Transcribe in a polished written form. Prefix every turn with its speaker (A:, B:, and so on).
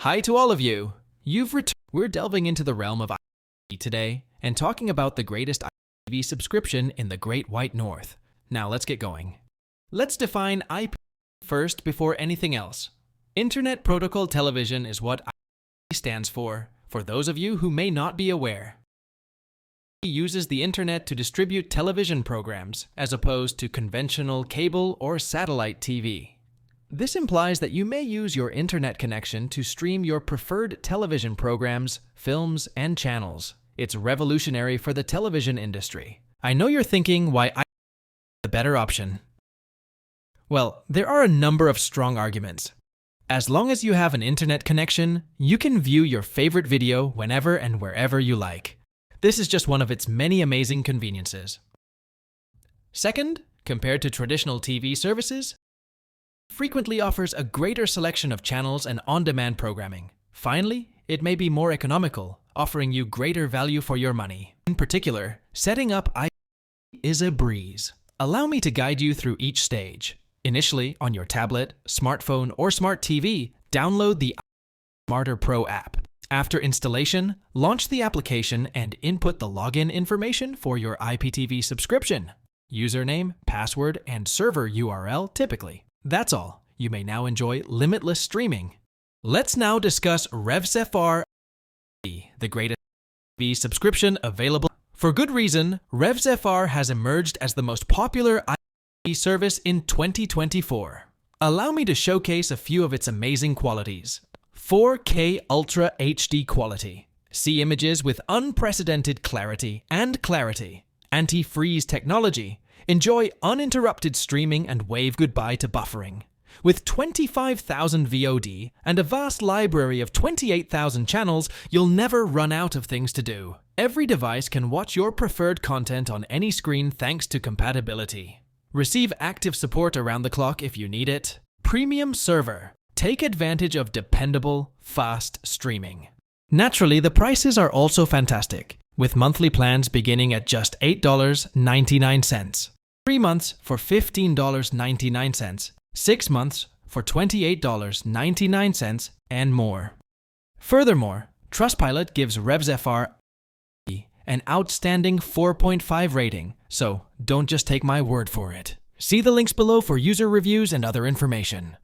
A: Hi to all of you. We're delving into the realm of IPTV today and talking about the greatest IPTV subscription in the Great White North. Now let's get going. Let's define IPTV first before anything else. Internet Protocol Television is what IPTV stands for those of you who may not be aware. It uses the internet to distribute television programs as opposed to conventional cable or satellite TV. This implies that you may use your internet connection to stream your preferred television programs, films, and channels. It's revolutionary for the television industry. I know you're thinking why IPTV is the better option. Well, there are a number of strong arguments. As long as you have an internet connection, you can view your favorite video whenever and wherever you like. This is just one of its many amazing conveniences. Second, compared to traditional TV services, frequently offers a greater selection of channels and on-demand programming. Finally, it may be more economical, offering you greater value for your money. In particular, setting up IPTV is a breeze. Allow me to guide you through each stage. Initially, on your tablet, smartphone, or smart TV, download the IPTV Smarter Pro app. After installation, launch the application and input the login information for your IPTV subscription. Username, password, and server URL typically. That's all. You may now enjoy limitless streaming. Let's now discuss Revsfr, the greatest TV subscription available. For good reason, Revsfr has emerged as the most popular IPTV service in 2024. Allow me to showcase a few of its amazing qualities. 4K Ultra HD quality. See images with unprecedented clarity. Anti-freeze technology. Enjoy uninterrupted streaming and wave goodbye to buffering. With 25,000 VOD and a vast library of 28,000 channels, you'll never run out of things to do. Every device can watch your preferred content on any screen thanks to compatibility. Receive active support around the clock if you need it. Premium server. Take advantage of dependable, fast streaming. Naturally, the prices are also fantastic, with monthly plans beginning at just $8.99. 3 months for $15.99, 6 months for $28.99, and more. Furthermore, Trustpilot gives Revsfr an outstanding 4.5 rating, so don't just take my word for it. See the links below for user reviews and other information.